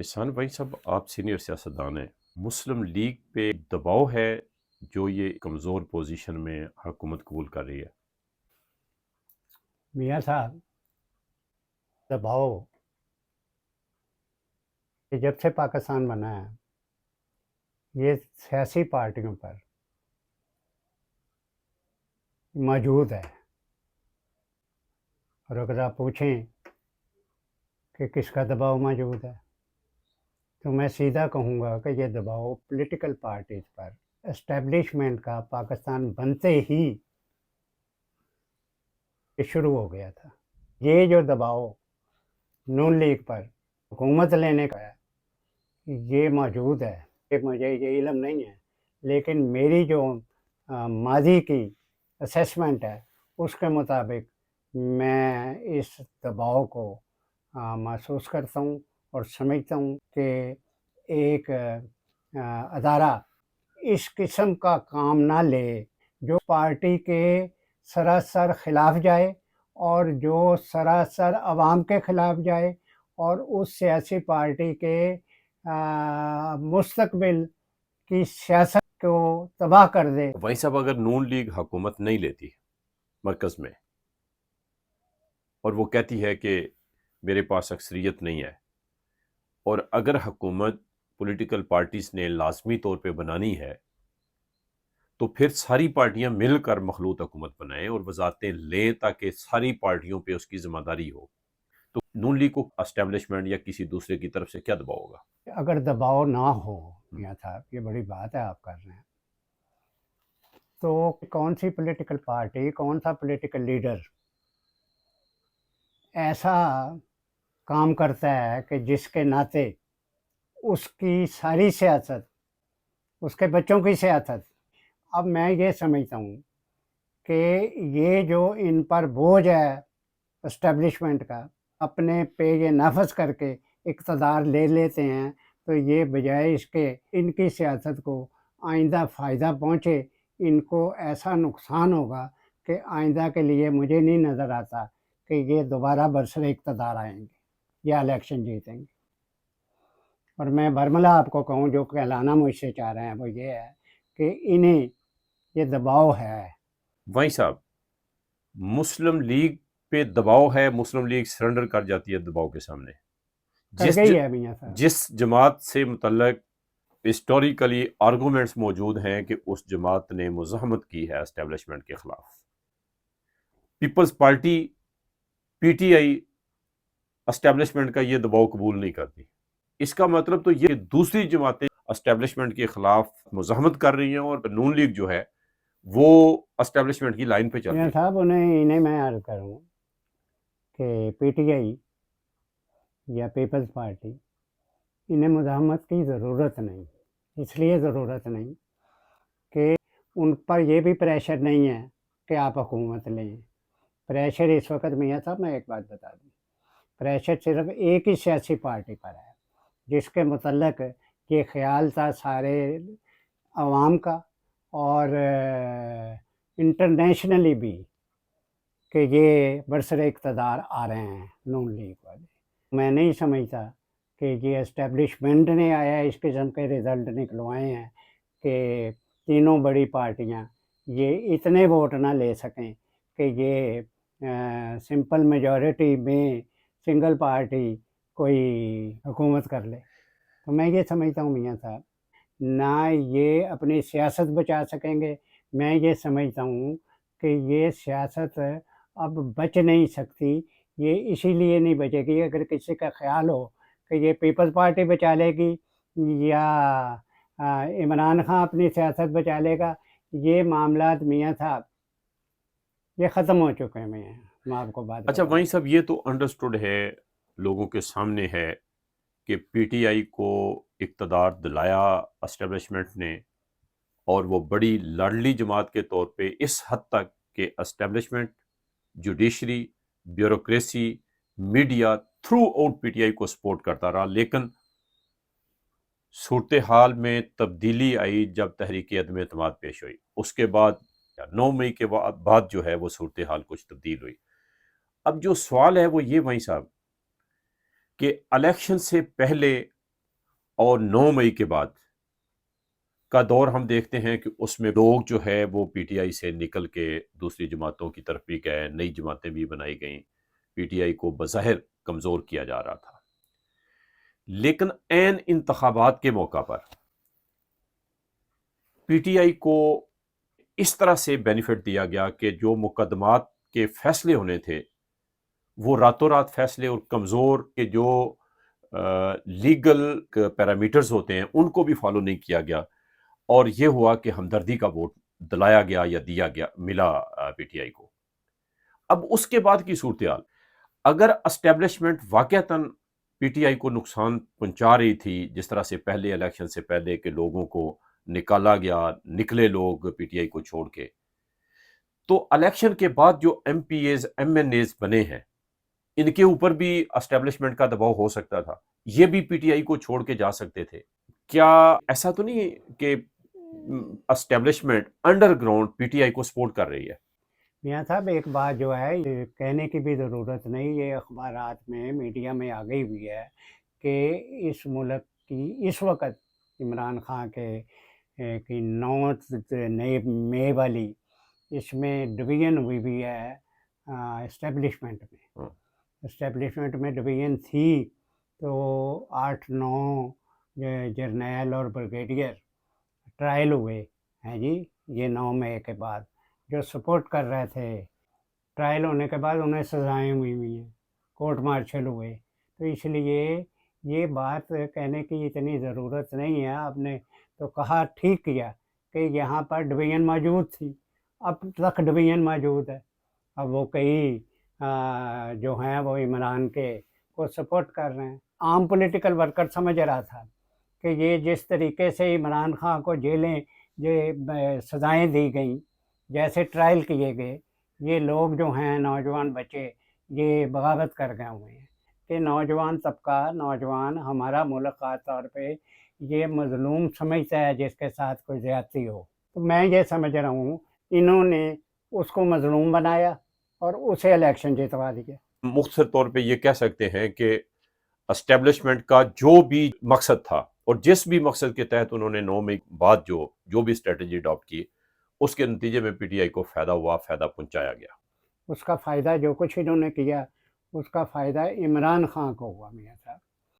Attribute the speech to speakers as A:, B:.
A: احسان بھائی صاحب، آپ سینئر سیاستدان ہیں، مسلم لیگ پہ دباؤ ہے جو یہ کمزور پوزیشن میں حکومت قبول کر رہی ہے؟
B: میاں صاحب، دباؤ کہ جب سے پاکستان بنا ہے یہ سیاسی پارٹیوں پر موجود ہے، اور اگر آپ پوچھیں کہ کس کا دباؤ موجود ہے تو میں سیدھا کہوں گا کہ یہ دباؤ پولیٹیکل پارٹیز پر اسٹیبلشمنٹ کا پاکستان بنتے ہی شروع ہو گیا تھا۔ یہ جو دباؤ نون لیگ پر حکومت لینے کا ہے یہ موجود ہے، کہ مجھے یہ علم نہیں ہے، لیکن میری جو ماضی کی اسیسمنٹ ہے اس کے مطابق میں اس دباؤ کو محسوس کرتا ہوں اور سمجھتا ہوں کہ ایک ادارہ اس قسم کا کام نہ لے جو پارٹی کے سراسر خلاف جائے اور جو سراسر عوام کے خلاف جائے اور اس سیاسی پارٹی کے مستقبل کی سیاست کو تباہ کر دے۔
A: بھائی صاحب، اگر نون لیگ حکومت نہیں لیتی مرکز میں اور وہ کہتی ہے کہ میرے پاس اکثریت نہیں ہے، اور اگر حکومت پولیٹیکل پارٹیز نے لازمی طور پہ بنانی ہے تو پھر ساری پارٹیاں مل کر مخلوط حکومت بنائیں اور وزارتیں لیں تاکہ ساری پارٹیوں پہ اس کی ذمہ داری ہو، تو نون لیگ کو اسٹیبلشمنٹ یا کسی دوسرے کی طرف سے کیا دباؤ ہوگا؟
B: اگر دباؤ نہ ہو میاں صاحب، یہ بڑی بات ہے آپ کر رہے ہیں، تو کون سی پولیٹیکل پارٹی، کون سا پولیٹیکل لیڈر ایسا کام کرتا ہے کہ جس کے ناطے اس کی ساری سیاست، اس کے بچوں کی سیاست، اب میں یہ سمجھتا ہوں کہ یہ جو ان پر بوجھ ہے اسٹیبلشمنٹ کا، اپنے پہ یہ نافذ کر کے اقتدار لے لیتے ہیں، تو یہ بجائے اس کے ان کی سیاست کو آئندہ فائدہ پہنچے، ان کو ایسا نقصان ہوگا کہ آئندہ کے لیے مجھے نہیں نظر آتا کہ یہ دوبارہ برسر اقتدار آئیں گے یا الیکشن جیتیں گے۔ اور میں برملا آپ کو کہوں، جو کہلانا مجھ سے چاہ رہے ہیں وہ یہ ہے کہ انہیں یہ دباؤ ہے۔
A: بھائی صاحب، مسلم لیگ پہ دباؤ ہے، مسلم لیگ سرنڈر کر جاتی ہے دباؤ کے سامنے۔
B: کر گئی ہے میاں صاحب۔
A: جس جماعت سے متعلق ہسٹوریکلی آرگومنٹس موجود ہیں کہ اس جماعت نے مزاحمت کی ہے اسٹیبلشمنٹ کے خلاف، Peoples Party PTI establishment کا یہ دباؤ قبول نہیں کرتی۔ اس کا مطلب تو یہ دوسری جماعتیں اسٹیبلشمنٹ کے خلاف مزاحمت کر رہی ہیں اور نون لیگ جو ہے وہ اسٹیبلشمنٹ کی لائن پہ چل رہی
B: میاں
A: ہے۔
B: صاحب، انہیں میں عرض کروں کہ پی ٹی آئی یا پیپلز پارٹی، انہیں مزاحمت کی ضرورت نہیں، اس لیے ضرورت نہیں کہ ان پر یہ بھی پریشر نہیں ہے کہ آپ حکومت لیں۔ پریشر اس وقت میاں صاحب میں ایک بات بتا دوں، پریشر صرف ایک ہی سیاسی پارٹی پر ہے جس کے متعلق یہ خیال تھا سارے عوام کا اور انٹرنیشنلی بھی کہ یہ برسر اقتدار آ رہے ہیں نون لیگ والے۔ میں نہیں سمجھتا کہ یہ اسٹیبلشمنٹ نے آیا اس قسم کے رزلٹ نکلوائے ہیں کہ تینوں بڑی پارٹیاں یہ اتنے ووٹ نہ لے سکیں کہ یہ سمپل میجورٹی میں سنگل پارٹی کوئی حکومت کر لے۔ تو میں یہ سمجھتا ہوں میاں صاحب، نہ یہ اپنی سیاست بچا سکیں گے۔ میں یہ سمجھتا ہوں کہ یہ سیاست اب بچ نہیں سکتی۔ یہ اسی لیے نہیں بچے گی، اگر کسی کا خیال ہو کہ یہ پیپلز پارٹی بچا لے گی یا عمران خان اپنی سیاست بچا لے گا، یہ معاملات میاں صاحب یہ ختم ہو چکے ہیں۔ میں آپ کو بات
A: اچھا
B: بتاؤں۔
A: وہیں صاحب، یہ تو انڈرسٹوڈ ہے، لوگوں کے سامنے ہے کہ پی ٹی آئی کو اقتدار دلایا اسٹیبلشمنٹ نے، اور وہ بڑی لاڈلی جماعت کے طور پہ اس حد تک کہ establishment, judiciary, bureaucracy, media through out P T I کو سپورٹ کرتا رہا، لیکن صورتحال میں تبدیلی آئی جب تحریک عدم اعتماد پیش ہوئی۔ اس کے بعد 9 مئی کے بعد جو ہے وہ صورتحال کچھ تبدیل ہوئی۔ اب جو سوال ہے وہ یہ بھائی صاحب کہ الیکشن سے پہلے اور 9 مئی کے بعد کا دور ہم دیکھتے ہیں کہ اس میں لوگ جو ہے وہ پی ٹی آئی سے نکل کے دوسری جماعتوں کی طرف بھی گئے، نئی جماعتیں بھی بنائی گئیں، پی ٹی آئی کو بظاہر کمزور کیا جا رہا تھا۔ لیکن عین انتخابات کے موقع پر پی ٹی آئی کو اس طرح سے بینیفٹ دیا گیا کہ جو مقدمات کے فیصلے ہونے تھے وہ راتوں رات فیصلے، اور کمزور کے جو لیگل پیرامیٹرز ہوتے ہیں ان کو بھی فالو نہیں کیا گیا، اور یہ ہوا کہ ہمدردی کا ووٹ دلایا گیا یا دیا گیا، ملا پی ٹی آئی کو۔ اب اس کے بعد کی صورتحال، اگر اسٹیبلشمنٹ واقعتاً پی ٹی آئی کو نقصان پہنچا رہی تھی، جس طرح سے پہلے الیکشن سے پہلے کہ لوگوں کو نکالا گیا، نکلے لوگ پی ٹی آئی کو چھوڑ کے، تو الیکشن کے بعد جو MPAs MNAs بنے ہیں ان کے اوپر بھی اسٹیبلشمنٹ کا دباؤ ہو سکتا تھا، یہ بھی پی ٹی آئی کو چھوڑ کے جا سکتے تھے۔ کیا ایسا تو نہیں کہ establishment under ground P T I کو سپورٹ کر رہی ہے؟
B: میاں صاحب ایک بات جو ہے یہ کہنے کی بھی ضرورت نہیں، یہ اخبارات میں میڈیا میں آ گئی ہوئی ہے کہ اس ملک کی اس وقت عمران خان کے کی 9 مئی والی اس میں ڈویژن ہوئی بھی ہے اسٹیبلشمنٹ میں۔ اسٹیبلشمنٹ میں ڈویژن تھی تو 8-9 جرنیل اور بریگیڈیئر ٹرائل ہوئے ہیں جی، یہ 9 مئی کے بعد جو سپورٹ کر رہے تھے، ٹرائل ہونے کے بعد انہیں سزائیں ہوئی ہیں، کورٹ مارشل ہوئے، تو اس لیے یہ بات کہنے کی اتنی ضرورت نہیں ہے۔ آپ نے تو کہا ٹھیک کیا کہ یہاں پر ڈویژن موجود تھی، اب تک ڈویژن موجود ہے، اب وہ کئی جو ہیں وہ عمران کے کو سپورٹ کر رہے ہیں۔ عام پولیٹیکل ورکر سمجھ رہا تھا کہ یہ جس طریقے سے عمران خان کو جیلیں سزائیں دی گئیں، جیسے ٹرائل کیے گئے، یہ لوگ جو ہیں نوجوان بچے یہ بغاوت کر گئے ہوئے ہیں کہ نوجوان طبقہ، نوجوان ہمارا ملک خاص طور پہ یہ مظلوم سمجھتا ہے جس کے ساتھ کوئی زیادتی ہو۔ تو میں یہ سمجھ رہا ہوں انہوں نے اس کو مظلوم بنایا اور اسے الیکشن جتوا دیا۔
A: مختصر طور پہ یہ کہہ سکتے ہیں کہ اسٹیبلشمنٹ کا جو بھی مقصد تھا اور جس بھی مقصد کے تحت انہوں نے 9 مئی بعد جو بھی اسٹریٹجی اڈاپٹ کی، اس کے نتیجے میں پی ٹی آئی کو فائدہ ہوا، فائدہ پہنچایا گیا۔
B: اس کا فائدہ جو کچھ انہوں نے کیا اس کا فائدہ عمران خان کو ہوا میاں صاحب۔